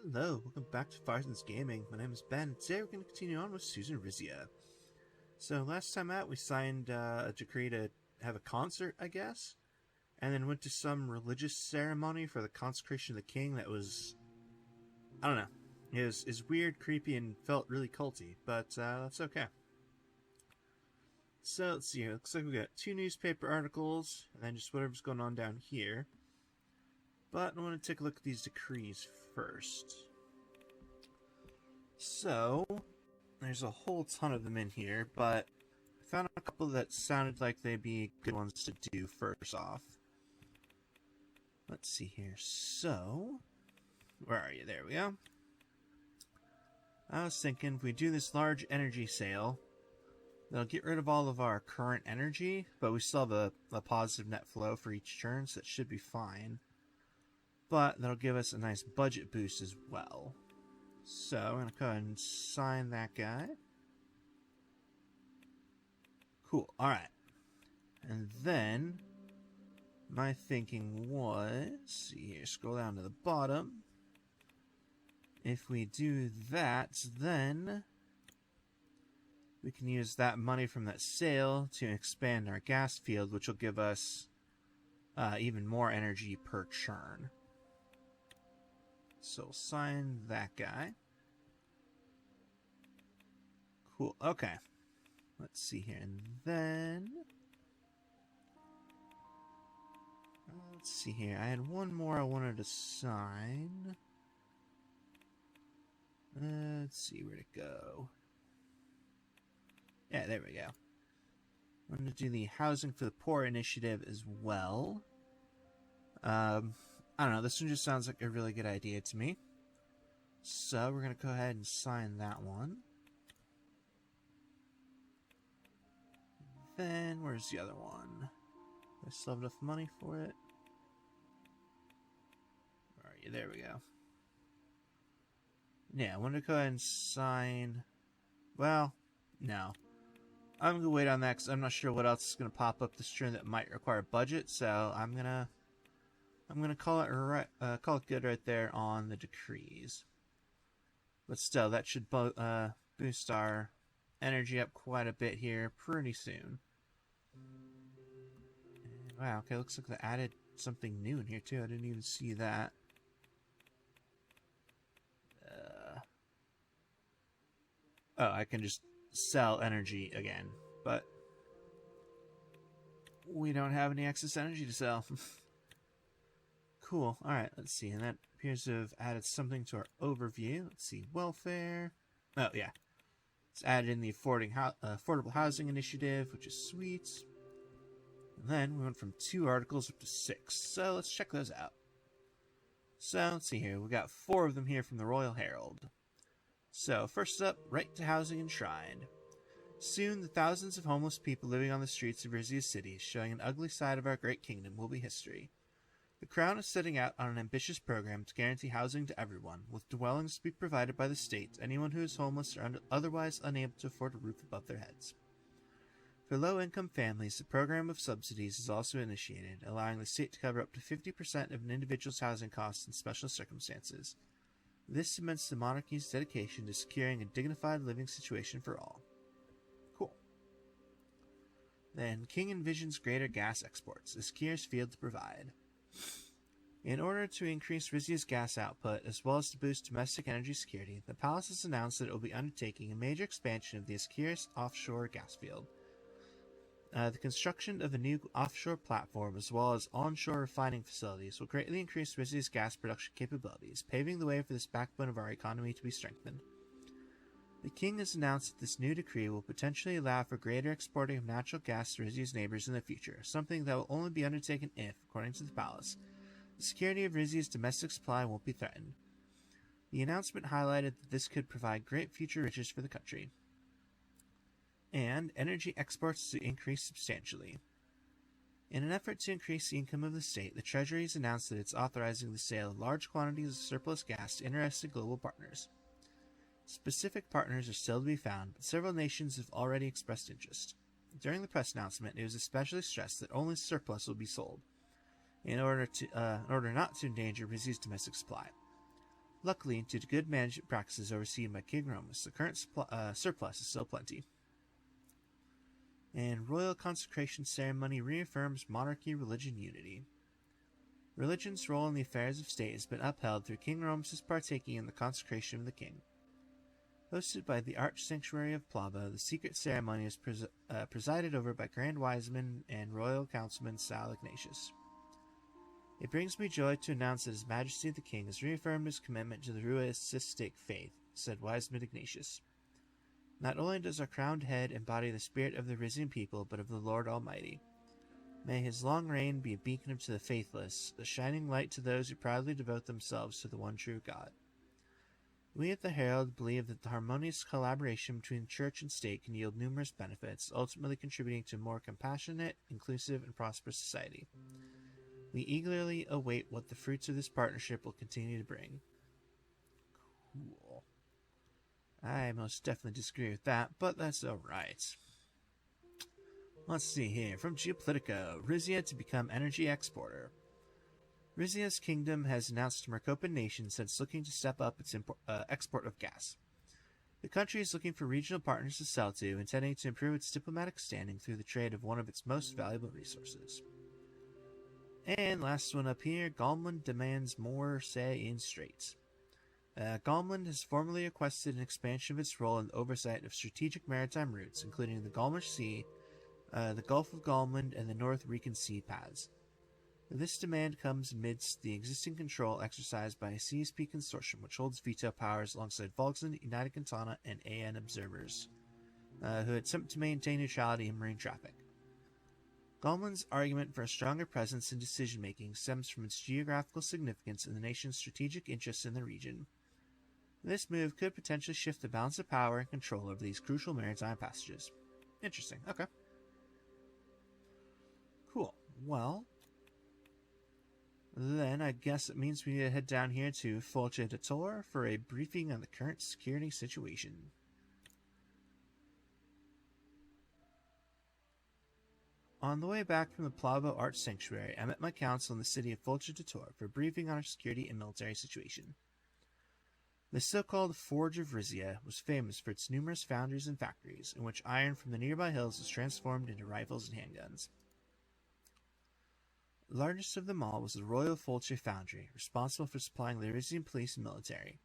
Hello, welcome back to Farzan's Gaming. My name is Ben. Today we're going to continue on with Suzerain Rizia. So last time out we signed a decree to have a concert, I guess, and then went to some religious ceremony for the consecration of the king that was, I don't know, it was weird, creepy, and felt really culty, but that's okay. So let's see here, looks like we got 2 newspaper articles, and then just whatever's going on down here. But I want to take a look at these decrees first. So, there's a whole ton of them in here, but I found a couple that sounded like they'd be good ones to do first off. Let's see here. So, where are you? There we go. I was thinking if we do this large energy sale, that'll get rid of all of our current energy, but we still have a positive net flow for each turn, so that should be fine. But that'll give us a nice budget boost as well. So I'm going to go ahead and sign that guy. Cool. Alright. And then my thinking was, see here, scroll down to the bottom. If we do that, then we can use that money from that sale to expand our gas field, which will give us even more energy per churn. So sign that guy. Cool. Okay. Let's see here. And then let's see here. I had one more I wanted to sign. Let's see where to go. Yeah, there we go. I'm going to do the Housing for the Poor initiative as well. I don't know, this one just sounds like a really good idea to me. So we're going to go ahead and sign that one. Then, where's the other one? Do I still have enough money for it? Where are you? There we go. Yeah, I want to go ahead and sign... Well, no. I'm going to wait on that because I'm not sure what else is going to pop up this turn that might require budget, so I'm going to call it good right there on the decrees. But still, that should boost our energy up quite a bit here pretty soon. And, wow, okay, looks like they added something new in here too. I didn't even see that. Oh, I can just sell energy again, but we don't have any excess energy to sell. Cool. Alright, let's see. And that appears to have added something to our overview. Let's see. Welfare. Oh, yeah. It's added in the Affordable Housing Initiative, which is sweet. And then we went from 2 articles up to 6. So let's check those out. So, let's see here. We got 4 of them here from the Royal Herald. So, first up, Right to Housing Enshrined. Soon, the thousands of homeless people living on the streets of Rizia City, showing an ugly side of our great kingdom, will be history. The Crown is setting out on an ambitious program to guarantee housing to everyone, with dwellings to be provided by the state to anyone who is homeless or otherwise unable to afford a roof above their heads. For low-income families, a program of subsidies is also initiated, allowing the state to cover up to 50% of an individual's housing costs in special circumstances. This cements the monarchy's dedication to securing a dignified living situation for all. Cool. Then, King envisions greater gas exports, a scarce field to provide. In order to increase Rizia's gas output, as well as to boost domestic energy security, the palace has announced that it will be undertaking a major expansion of the Ascaris offshore gas field. The construction of a new offshore platform, as well as onshore refining facilities, will greatly increase Rizia's gas production capabilities, paving the way for this backbone of our economy to be strengthened. The king has announced that this new decree will potentially allow for greater exporting of natural gas to Rizia's neighbors in the future, something that will only be undertaken if, according to the palace, the security of Rizia's domestic supply won't be threatened. The announcement highlighted that this could provide great future riches for the country. And energy exports to increase substantially. In an effort to increase the income of the state, the Treasury has announced that it's authorizing the sale of large quantities of surplus gas to interested global partners. Specific partners are still to be found, but several nations have already expressed interest. During the press announcement, it was especially stressed that only surplus will be sold, in order not to endanger Rizia's domestic supply. Luckily, due to good management practices overseen by King Romus, the current surplus is still plenty. And royal consecration ceremony reaffirms monarchy religion unity. Religion's role in the affairs of state has been upheld through King Romus' partaking in the consecration of the king. Hosted by the Arch Sanctuary of Plava, the secret ceremony is presided over by Grand Wiseman and Royal Councilman Sal Ignatius. It brings me joy to announce that His Majesty the King has reaffirmed his commitment to the Ruaistic faith, said Wiseman Ignatius. Not only does our crowned head embody the spirit of the Rizian people, but of the Lord Almighty. May his long reign be a beacon to the faithless, a shining light to those who proudly devote themselves to the one true God. We at the Herald believe that the harmonious collaboration between church and state can yield numerous benefits, ultimately contributing to a more compassionate, inclusive, and prosperous society. We eagerly await what the fruits of this partnership will continue to bring. Cool. I most definitely disagree with that, but that's alright. Let's see here. From Geopolitica, Rizia to become energy exporter. Rizia's kingdom has announced to Mercopan nations that it's looking to step up its export of gas. The country is looking for regional partners to sell to, intending to improve its diplomatic standing through the trade of one of its most valuable resources. And last one up here, Galmland demands more say in straits. Galmland has formally requested an expansion of its role in the oversight of strategic maritime routes, including the Galmish Sea, the Gulf of Galmland, and the North Rican Sea paths. This demand comes amidst the existing control exercised by a CSP consortium, which holds veto powers alongside Volksland, United Cantana, and AN observers, who attempt to maintain neutrality in marine traffic. Galmland's argument for a stronger presence in decision-making stems from its geographical significance and the nation's strategic interests in the region. This move could potentially shift the balance of power and control over these crucial maritime passages. Interesting. Okay. Cool. Well, then I guess it means we need to head down here to Folche de Tor for a briefing on the current security situation. On the way back from the Plavo Arch Sanctuary, I met my council in the city of Folche de Tor for a briefing on our security and military situation. The so-called Forge of Rizia was famous for its numerous foundries and factories, in which iron from the nearby hills was transformed into rifles and handguns. The largest of them all was the Royal Folche Foundry, responsible for supplying the Rizian police and military.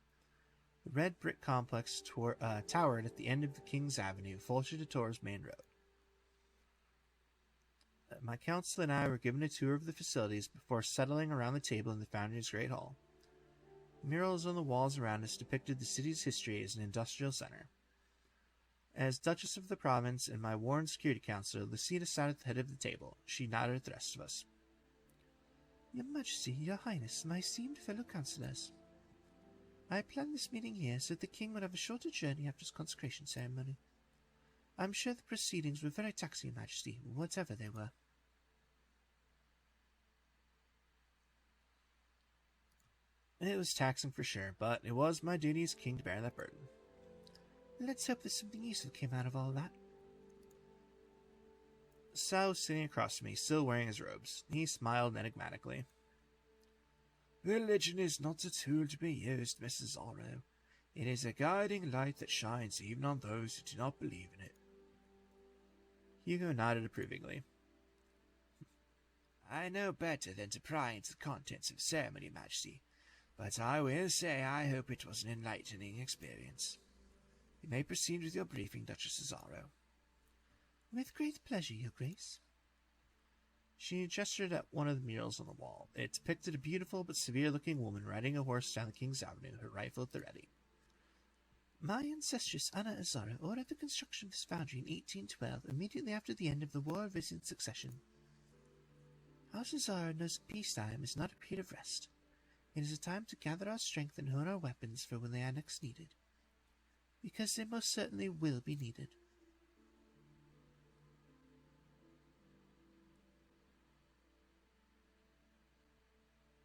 The red brick complex towered at the end of the King's Avenue, Folche de Tor's main road. My council and I were given a tour of the facilities before settling around the table in the foundry's great hall. Murals on the walls around us depicted the city's history as an industrial center. As Duchess of the province and my Warren security counselor, Lucida sat at the head of the table. She nodded at the rest of us. Your Majesty, Your Highness, my esteemed fellow councillors. I planned this meeting here so that the King would have a shorter journey after his consecration ceremony. I'm sure the proceedings were very taxing, Your Majesty, whatever they were. It was taxing for sure, but it was my duty as king to bear that burden. Let's hope that something useful came out of all that. Sal was sitting across from me, still wearing his robes. He smiled enigmatically. Religion is not a tool to be used, Mrs. Zorro. It is a guiding light that shines even on those who do not believe in it. Hugo nodded approvingly. I know better than to pry into the contents of ceremony, Majesty. But I will say I hope it was an enlightening experience. You may proceed with your briefing, Duchess Cesaro. With great pleasure, Your Grace. She gestured at one of the murals on the wall. It depicted a beautiful but severe-looking woman riding a horse down the King's Avenue, her rifle at the ready. My ancestress Anna Azara ordered the construction of this foundry in 1812, immediately after the end of the War of Rizzian Succession. House Azara knows that peacetime is not a period of rest. It is a time to gather our strength and hone our weapons for when they are next needed. Because they most certainly will be needed.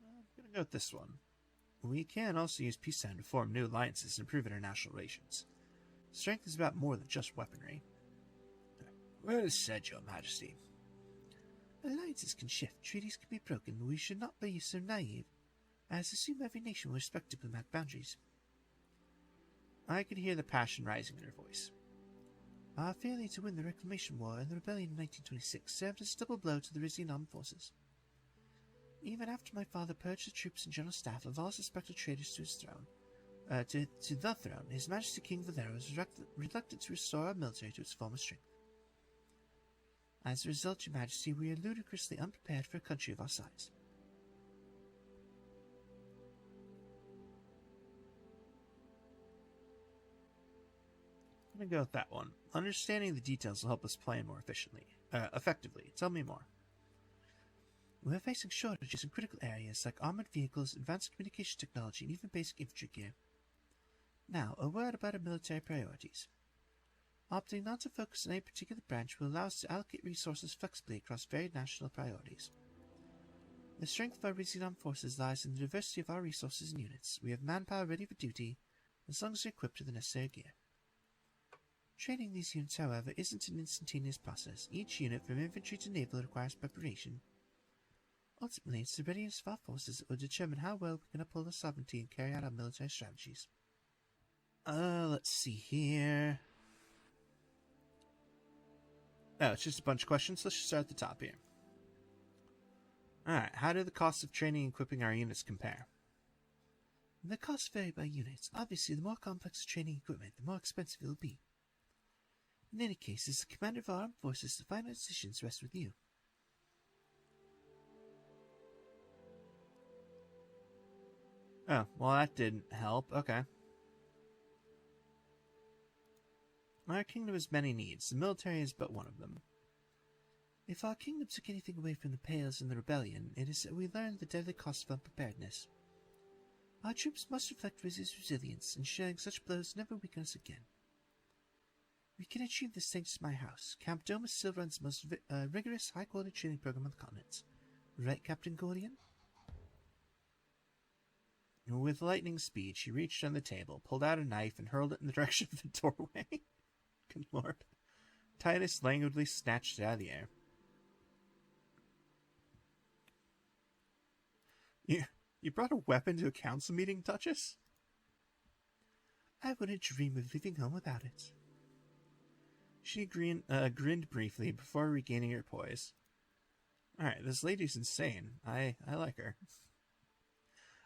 I'm going to go with this one. We can also use peacetime to form new alliances and improve international relations. Strength is about more than just weaponry. Well said, Your Majesty. Alliances can shift, treaties can be broken, but we should not be so naive. I assume every nation will respect diplomatic boundaries. I could hear the passion rising in her voice. Our failure to win the Reclamation War and the rebellion in 1926 served as a double blow to the Rizian armed forces. Even after my father purged the troops and general staff of all suspected traitors to his throne, to the throne, His Majesty King Valero was reluctant to restore our military to its former strength. As a result, Your Majesty, we are ludicrously unprepared for a country of our size. I'm going to go with that one. Understanding the details will help us plan more effectively. Tell me more. We're facing shortages in critical areas like armored vehicles, advanced communication technology, and even basic infantry gear. Now, a word about our military priorities. Opting not to focus on any particular branch will allow us to allocate resources flexibly across varied national priorities. The strength of our Rizian armed forces lies in the diversity of our resources and units. We have manpower ready for duty, as long as they're equipped with the necessary gear. Training these units, however, isn't an instantaneous process. Each unit, from infantry to naval, requires preparation. Ultimately, it's the readiness of our forces that will determine how well we can uphold our sovereignty and carry out our military strategies. Let's see here. Oh, it's just a bunch of questions. Let's just start at the top here. Alright, how do the costs of training and equipping our units compare? The costs vary by unit. Obviously, the more complex the training equipment, the more expensive it will be. In any case, as the commander of our armed forces, the final decisions rest with you. Oh, well that didn't help. Okay. Our kingdom has many needs. The military is but one of them. If our kingdom took anything away from the Pales and the rebellion, it is that we learned the deadly cost of unpreparedness. Our troops must reflect Rizia's resilience, ensuring such blows never weaken us again. We can achieve this thanks to my house. Camp Domus still runs the most rigorous, high-quality training program on the continent. Right, Captain Gordian? With lightning speed, she reached on the table, pulled out a knife, and hurled it in the direction of the doorway. Good lord. Titus languidly snatched it out of the air. You brought a weapon to a council meeting, Duchess? I wouldn't dream of leaving home without it. She grinned briefly before regaining her poise. Alright, this lady's insane. I like her.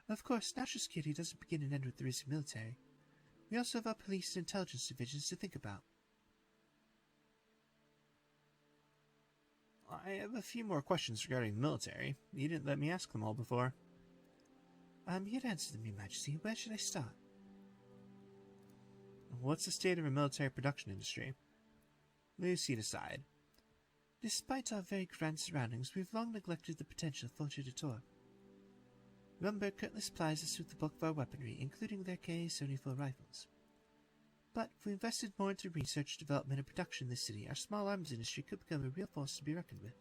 Of course, national security doesn't begin and end with the Rizian military. We also have our police and intelligence divisions to think about. I have a few more questions regarding the military. You didn't let me ask them all before. I'm here to answer them, Your Majesty. Where should I start? What's the state of our military production industry? Lucy aside. Despite our very grand surroundings, we've long neglected the potential of Foundry to Tor. Rumberg currently supplies us with the bulk of our weaponry, including their Ka-74 rifles. But if we invested more into research, development, and production in this city, our small arms industry could become a real force to be reckoned with.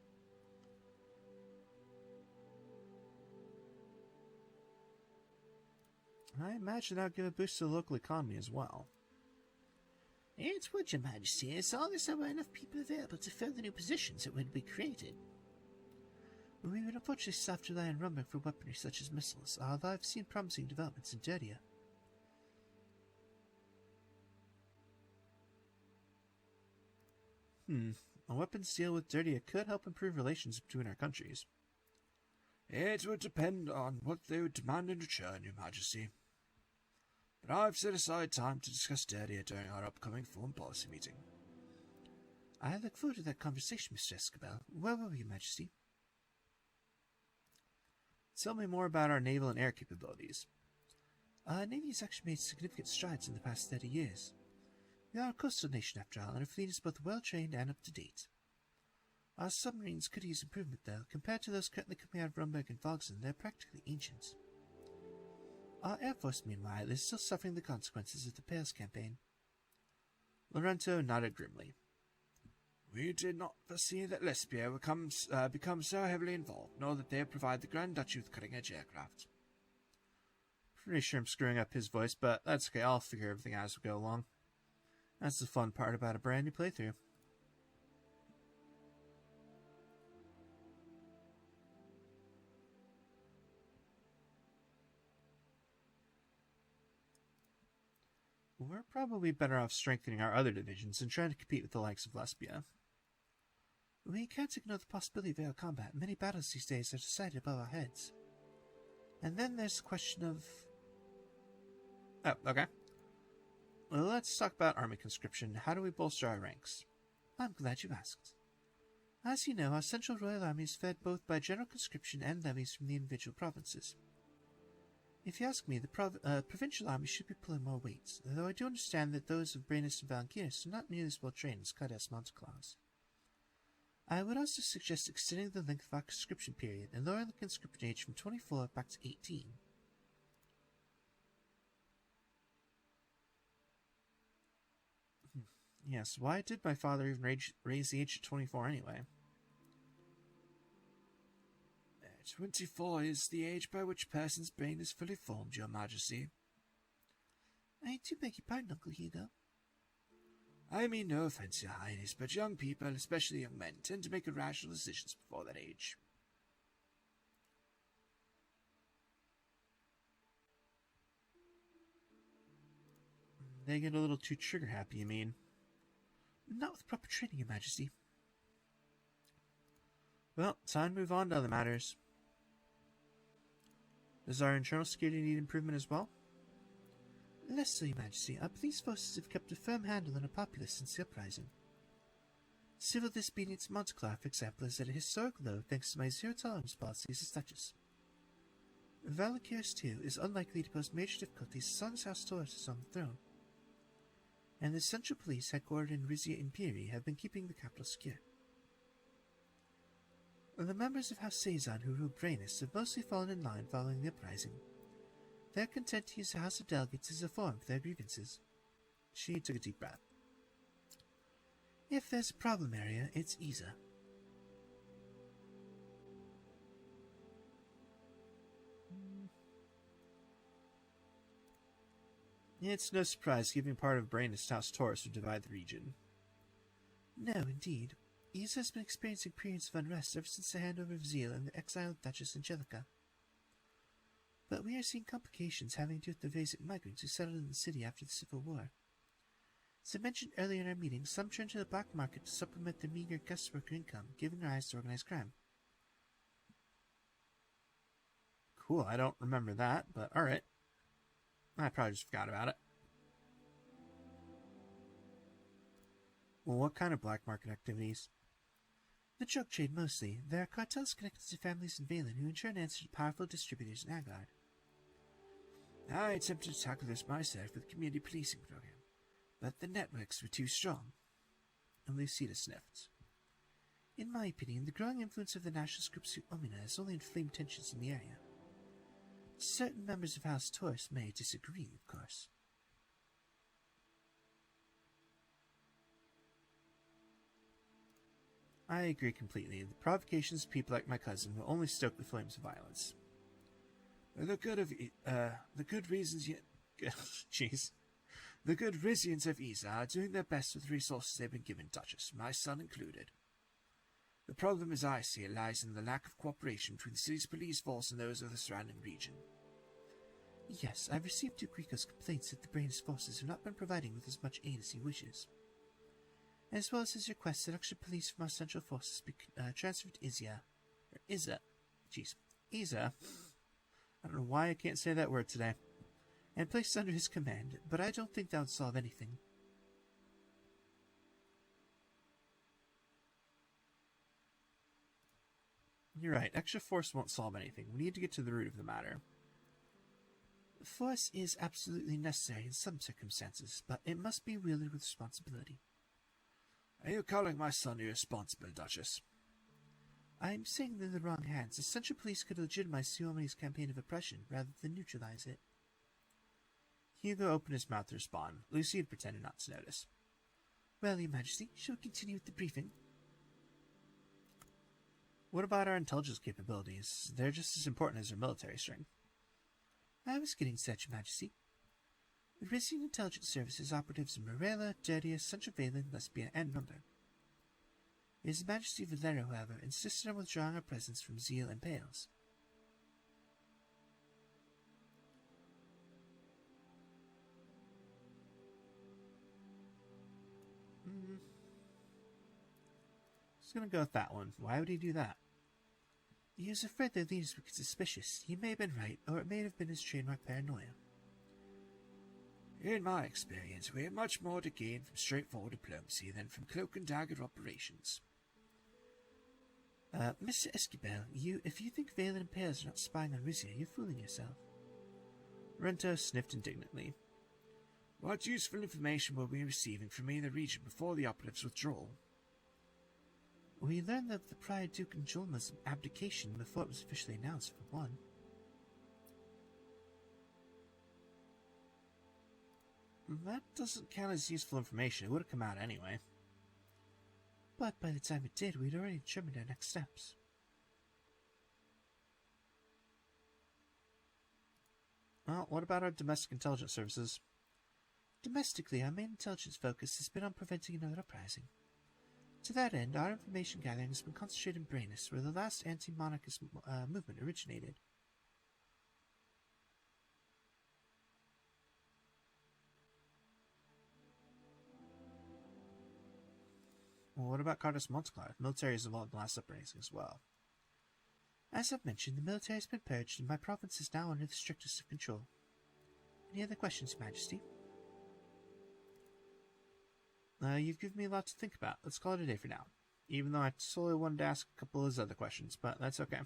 I imagine that would give a boost to the local economy as well. It would, Your Majesty, as long as there were enough people available to fill the new positions that would be created. We would unfortunately still have to rely on Rumberg for weaponry such as missiles, although I've seen promising developments in Dirtia. A weapons deal with Dirtia could help improve relations between our countries. It would depend on what they would demand in return, Your Majesty. But I've set aside time to discuss Dirtia during our upcoming foreign policy meeting. I look forward to that conversation, Mr. Escabel. Where will we, Your Majesty? Tell me more about our naval and air capabilities. Our Navy has actually made significant strides in the past 30 years. We are a coastal nation after all, and our fleet is both well-trained and up-to-date. Our submarines could use improvement, though. Compared to those currently coming out of Rumberg and Volksen, they're practically ancient. Our Air Force, meanwhile, is still suffering the consequences of the Pales campaign. Laurento nodded grimly. We did not foresee that Lesbia would become so heavily involved, nor that they would provide the Grand Duchy with cutting-edge aircraft. Pretty sure I'm screwing up his voice, but that's okay, I'll figure everything out as we go along. That's the fun part about a brand new playthrough. We're probably better off strengthening our other divisions and trying to compete with the likes of Lesbia. We can't ignore the possibility of air combat. Many battles these days are decided above our heads. And then there's the question of... Oh, okay. Well, let's talk about army conscription. How do we bolster our ranks? I'm glad you asked. As you know, our central royal army is fed both by general conscription and levies from the individual provinces. If you ask me, the provincial army should be pulling more weight, though I do understand that those of Brainis and Valangiris are not nearly as well trained as Cadet Monteclaws. I would also suggest extending the length of our conscription period and lowering the conscription age from 24 back to 18. Yes, why did my father even raise the age to 24 anyway? 24 is the age by which a person's brain is fully formed, Your Majesty. I do beg your pardon, Uncle Hugo. I mean no offense, Your Highness, but young people, especially young men, tend to make irrational decisions before that age. They get a little too trigger-happy, you mean? Not with proper training, Your Majesty. Well, time to move on to other matters. Does our internal security need improvement as well? Less so, Your Majesty. Our police forces have kept a firm handle on the populace since the uprising. Civil disobedience in Monteclair, for example, is at a historic low thanks to my zero-tolerance policies as Duchess. Valangiris, too, is unlikely to pose major difficulties as long as House Taurus is on the throne. And the Central Police, headquartered in Rizia Imperi, have been keeping the capital secure. The members of House Sazan who rule Brainis have mostly fallen in line following the uprising. They're content to use the House of Delegates as a forum for their grievances. She took a deep breath. If there's a problem area, it's Isa. It's no surprise giving part of Brainis to House Taurus would divide the region. No, indeed. Isa has been experiencing periods of unrest ever since the handover of Zeal and the exiled Duchess Angelica. But we are seeing complications having to do with the Vasic migrants who settled in the city after the Civil War. As I mentioned earlier in our meeting, some turned to the black market to supplement their meager guest worker income, giving rise to organized crime. Cool, I don't remember that, but alright. I probably just forgot about it. Well, what kind of black market activities? The drug trade mostly. There are cartels connected to families in Valen who in turn answer to powerful distributors in Agard. I attempted to tackle this myself with the community policing program, but the networks were too strong. And Lucida sniffed. In my opinion, the growing influence of the nationalist group Omina has only inflamed tensions in the area. Certain members of House Taurus may disagree, of course. I agree completely. The provocations of people like my cousin will only stoke the flames of violence. The good reasons jeez. The good Rizians of Isa are doing their best with the resources they've been given, Duchess, my son included. The problem, as I see it, lies in the lack of cooperation between the city's police force and those of the surrounding region. Yes, I've received Duke Rico's complaints that the Brainis forces have not been providing with as much aid as he wishes, as well as his request that extra police from our central forces be transferred to Isa. I don't know why I can't say that word today. And placed under his command, but I don't think that would solve anything. You're right, extra force won't solve anything. We need to get to the root of the matter. Force is absolutely necessary in some circumstances, but it must be wielded with responsibility. Are you calling my son irresponsible, Duchess? I'm saying that in the wrong hands. The Central Police could legitimize Suomi's campaign of oppression rather than neutralize it. Hugo opened his mouth to respond. Lucy had pretended not to notice. Well, Your Majesty, shall we continue with the briefing? What about our intelligence capabilities? They're just as important as our military strength. I was getting to that, Your Majesty. The Rizian Intelligence Services operatives in Morella, Derdia, Central Valen, Lesbia, and Rumber. His Majesty Valero, however, insisted on withdrawing our presence from Zeal and Pales. was going to go with that one. Why would he do that? He was afraid their leaders would get suspicious. He may have been right, or it may have been his trademark paranoia. In my experience, we have much more to gain from straightforward diplomacy than from cloak and dagger operations. Mr. Esquibel, if you think Valen and Pales are not spying on Rizia, you're fooling yourself. Rento sniffed indignantly. What useful information will we be receiving from me in the region before the operatives' withdrawal? We learned that the prior Duke and Julma's abdication before it was officially announced, for one. That doesn't count as useful information. It would have come out anyway. But by the time it did, we'd already determined our next steps. Well, what about our domestic intelligence services? Domestically, our main intelligence focus has been on preventing another uprising. To that end, our information gathering has been concentrated in Brainus, where the last anti-monarchist movement originated. Well, what about Cardus Montclar? The military is involved in the last uprising as well. As I've mentioned, the military has been purged, and my province is now under the strictest of control. Any other questions, Your Majesty? You've given me a lot to think about. Let's call it a day for now. Even though I solely wanted to ask a couple of those other questions, but that's okay.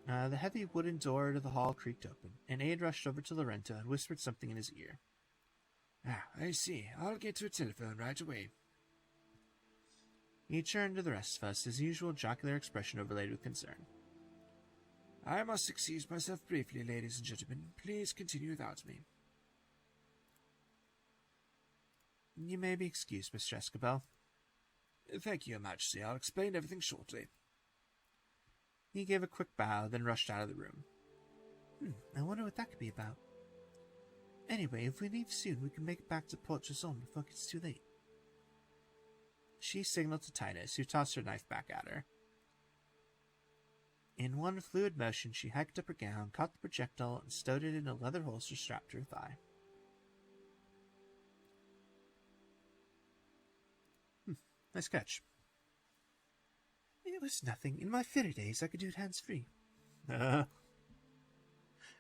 The heavy wooden door to the hall creaked open, and Aide rushed over to Lorento and whispered something in his ear. Ah, I see. I'll get to a telephone right away. He turned to the rest of us, his usual jocular expression overlaid with concern. I must excuse myself briefly, ladies and gentlemen. Please continue without me. You may be excused, Mr. Esquibel. Thank you, Your Majesty. I'll explain everything shortly. He gave a quick bow, then rushed out of the room. I wonder what that could be about. Anyway, if we leave soon, we can make it back to Port Jason before it gets too late. She signaled to Titus, who tossed her knife back at her. In one fluid motion, she hiked up her gown, caught the projectile, and stowed it in a leather holster strapped to her thigh. Nice catch. It was nothing. In my fairy days, I could do it hands-free.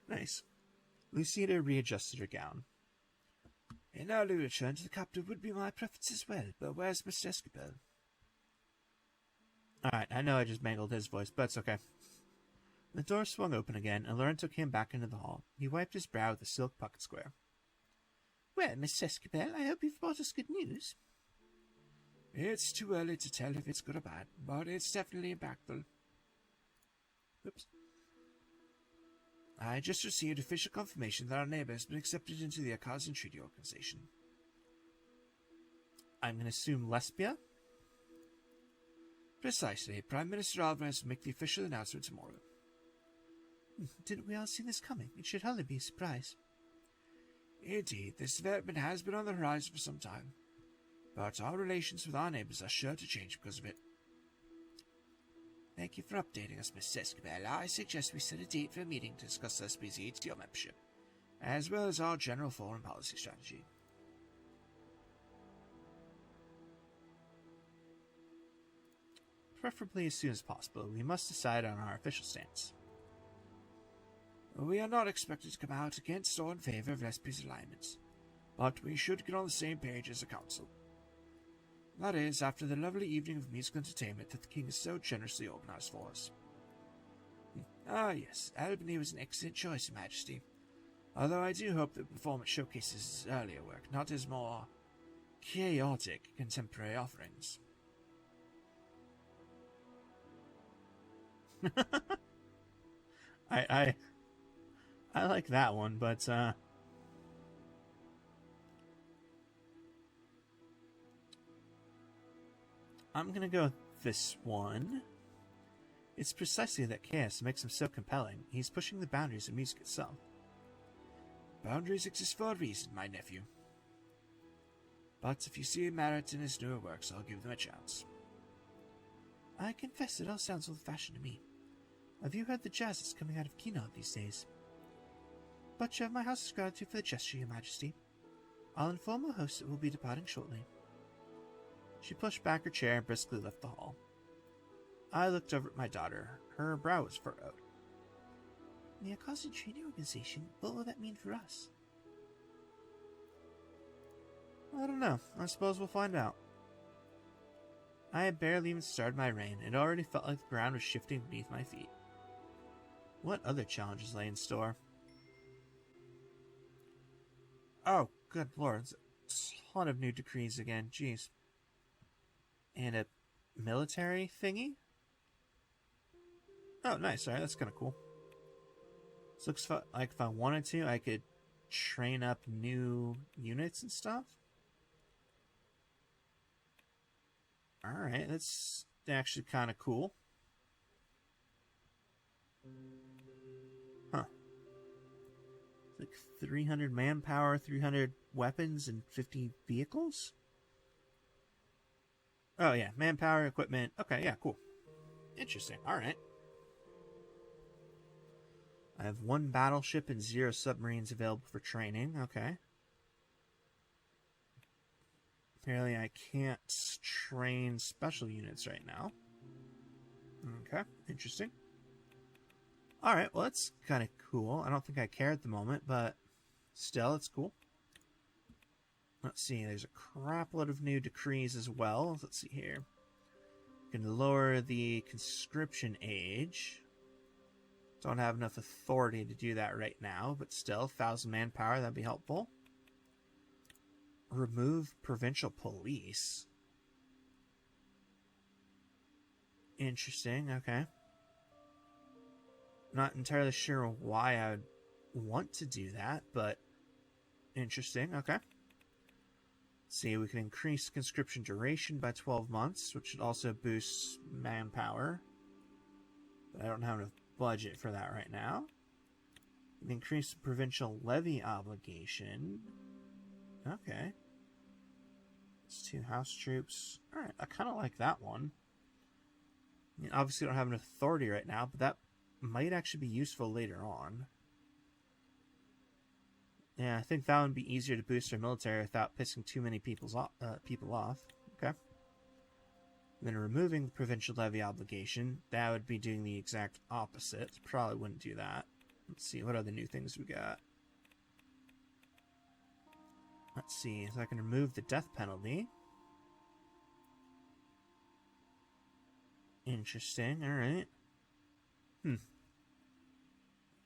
Nice. Lucida readjusted her gown. An early return to the capital would be my preference as well, but where's Mr. Esquibel? Alright, I know I just mangled his voice, but it's okay. The door swung open again, and Lorento came back into the hall. He wiped his brow with a silk pocket square. Well, Mr. Esquibel, I hope you've brought us good news. It's too early to tell if it's good or bad, but it's definitely impactful. Oops. I just received official confirmation that our neighbor has been accepted into the Akazian Treaty Organization. I'm going to assume Lesbia? Precisely. Prime Minister Alvarez will make the official announcement tomorrow. Didn't we all see this coming? It should hardly be a surprise. Indeed, this development has been on the horizon for some time, but our relations with our neighbors are sure to change because of it. Thank you for updating us, Miss Esquibel. I suggest we set a date for a meeting to discuss SP's HDL membership, as well as our general foreign policy strategy. Preferably as soon as possible. We must decide on our official stance. We are not expected to come out against or in favor of SP's alignments, but we should get on the same page as a council. That is, after the lovely evening of musical entertainment that the king has so generously organized for us. Ah, yes, Albany was an excellent choice, Your Majesty. Although I do hope the performance showcases his earlier work, not his more chaotic contemporary offerings. I like that one, but I'm gonna go with this one. It's precisely that chaos that makes him so compelling. He's pushing the boundaries of music itself. Boundaries exist for a reason, my nephew. But if you see merit in his newer works, I'll give them a chance. I confess it all sounds old-fashioned to me. Have you heard the jazz that's coming out of Kino these days? But you have my house's gratitude for the gesture, Your Majesty. I'll inform our host that we'll be departing shortly. She pushed back her chair and briskly left the hall. I looked over at my daughter. Her brow was furrowed. The Akazi training organization, what will that mean for us? I don't know. I suppose we'll find out. I had barely even started my reign, and it already felt like the ground was shifting beneath my feet. What other challenges lay in store? Oh, good lord. There's a ton of new decrees again. Jeez. And a military thingy? Oh, nice. Alright, that's kind of cool. This looks like if I wanted to, I could train up new units and stuff. Alright, that's actually kind of cool. Huh. Like 300 manpower, 300 weapons, and 50 vehicles? Oh yeah, manpower, equipment. Okay, yeah, cool. Interesting. Alright. I have 1 battleship and 0 submarines available for training. Okay. Apparently I can't train special units right now. Okay, interesting. Alright, well that's kind of cool. I don't think I care at the moment, but still, it's cool. Let's see, there's a crap load of new decrees as well. Let's see here. You can lower the conscription age. Don't have enough authority to do that right now, but still, 1,000 manpower, that'd be helpful. Remove provincial police. Interesting, okay. Not entirely sure why I would want to do that, but interesting, okay. See, we can increase conscription duration by 12 months, which should also boost manpower. But I don't have enough budget for that right now. We can increase the provincial levy obligation. Okay. It's 2 house troops. Alright, I kind of like that one. I mean, obviously, I don't have enough authority right now, but that might actually be useful later on. Yeah, I think that would be easier to boost our military without pissing too many people off. Okay. And then removing the provincial levy obligation, that would be doing the exact opposite. Probably wouldn't do that. Let's see, what other new things we got? Let's see, so I can remove the death penalty. Interesting, alright.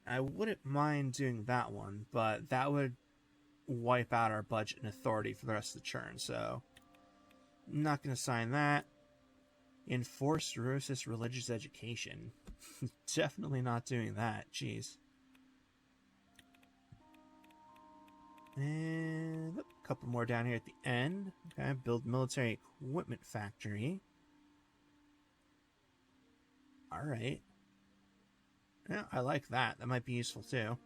I wouldn't mind doing that one, but that would wipe out our budget and authority for the rest of the turn, so I'm not going to sign that. Enforced racist religious education. Definitely not doing that, jeez. And a couple more down here at the end. Okay, build military equipment factory. Alright. Yeah, I like that. That might be useful too.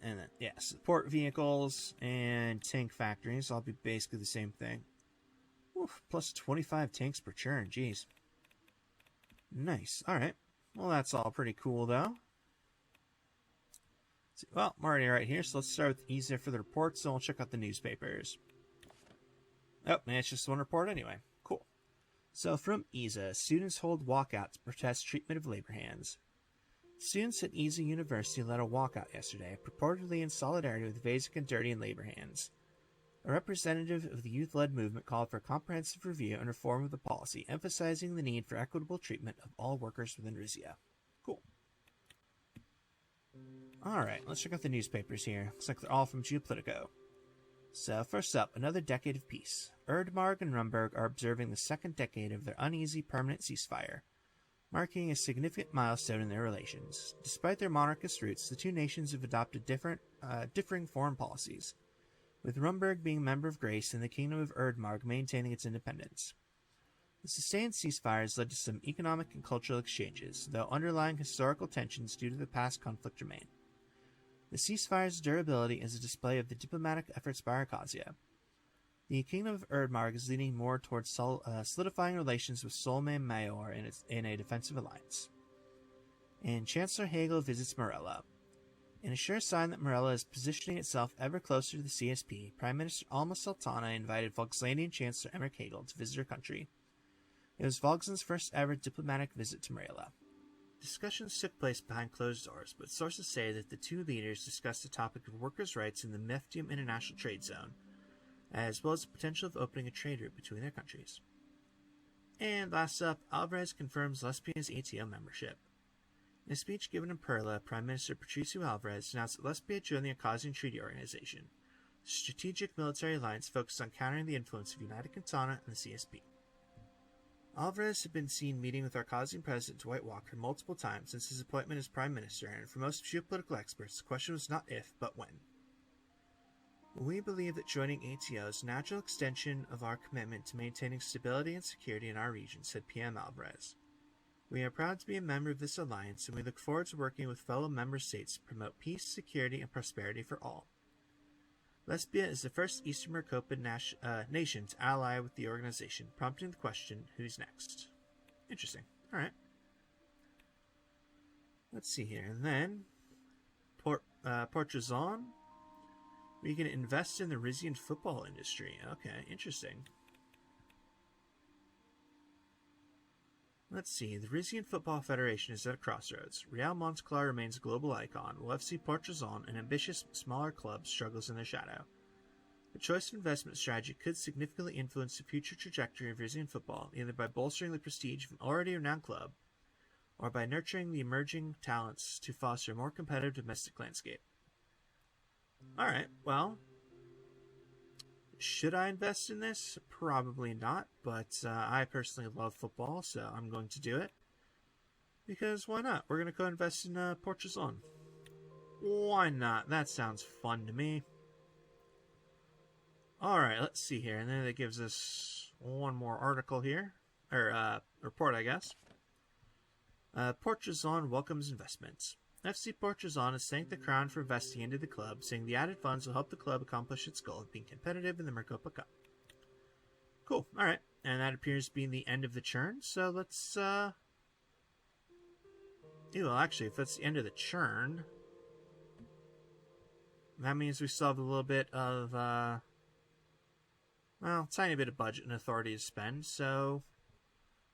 And then, yeah, support vehicles and tank factories. I'll be basically the same thing. Oof, plus 25 tanks per turn. Jeez. Nice. Alright. Well, that's all pretty cool, though. Well, I'm already right here, so let's start with easier for the reports, and we'll check out the newspapers. Oh, man, it's just one report anyway. Cool. So, from ESA, students hold walkout to protest treatment of labor hands. Students at ESA University led a walkout yesterday, purportedly in solidarity with basic and dirty and labor hands. A representative of the youth-led movement called for a comprehensive review and reform of the policy, emphasizing the need for equitable treatment of all workers within Rizia. Cool. Alright, let's check out the newspapers here. Looks like they're all from Geopolitico. So, first up, another decade of peace. Erdmarg and Rumberg are observing the second decade of their uneasy permanent ceasefire, marking a significant milestone in their relations. Despite their monarchist roots, the two nations have adopted differing foreign policies, with Rumberg being a member of Grace and the Kingdom of Erdmarg maintaining its independence. The sustained ceasefire has led to some economic and cultural exchanges, though underlying historical tensions due to the past conflict remain. The ceasefire's durability is a display of the diplomatic efforts by Arcasia. The Kingdom of Erdmarg is leaning more towards solidifying relations with Solme Mayor in a defensive alliance. And Chancellor Hagel visits Morella. In a sure sign that Morella is positioning itself ever closer to the CSP, Prime Minister Alma Sultana invited Volkslandian Chancellor Emmer Kegel to visit her country. It was Volksland's first ever diplomatic visit to Morella. Discussions took place behind closed doors, but sources say that the two leaders discussed the topic of workers' rights in the Meftium International Trade Zone, as well as the potential of opening a trade route between their countries. And last up, Alvarez confirms Lespia's ATO membership. In a speech given in Perla, Prime Minister Patricio Alvarez announced that Lespia joined the Akasian Treaty Organization, a strategic military alliance focused on countering the influence of United Quintana and the CSP. Alvarez had been seen meeting with Arcasian President Dwight Walker multiple times since his appointment as Prime Minister, and for most geopolitical experts, the question was not if, but when. We believe that joining ATO is a natural extension of our commitment to maintaining stability and security in our region, said PM Alvarez. We are proud to be a member of this alliance, and we look forward to working with fellow member states to promote peace, security, and prosperity for all. Lesbia is the first Eastern Maricopan nation to ally with the organization, prompting the question, who's next? Interesting. Alright. Let's see here. And then, Portrazon. We can invest in the Rizian football industry. Okay, interesting. Let's see. The Rizian Football Federation is at a crossroads. Real Montclar remains a global icon, while FC Portrazon, an ambitious, smaller club, struggles in their shadow. The choice of investment strategy could significantly influence the future trajectory of Rizian football, either by bolstering the prestige of an already renowned club, or by nurturing the emerging talents to foster a more competitive domestic landscape. Alright, well, should I invest in this? Probably not, but I personally love football, so I'm going to do it. Because why not? We're going to go invest in Portrazon. Why not? That sounds fun to me. Alright, let's see here. And then it gives us one more article here. Or, report, I guess. Portrazon welcomes investments. FC Portrazon has thanked the Crown for investing into the club, saying the added funds will help the club accomplish its goal of being competitive in the Maricopa Cup. Cool, alright. And that appears to be the end of the churn, so let's, well, actually, if that's the end of the churn, that means we still have a little bit of, well, tiny bit of budget and authority to spend, so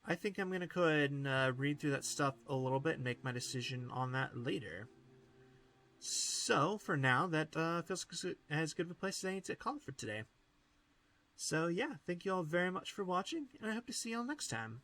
I think I'm going to go ahead and read through that stuff a little bit and make my decision on that later. So, for now, that feels as good of a place as I need to call it for today. So, yeah, thank you all very much for watching, and I hope to see you all next time.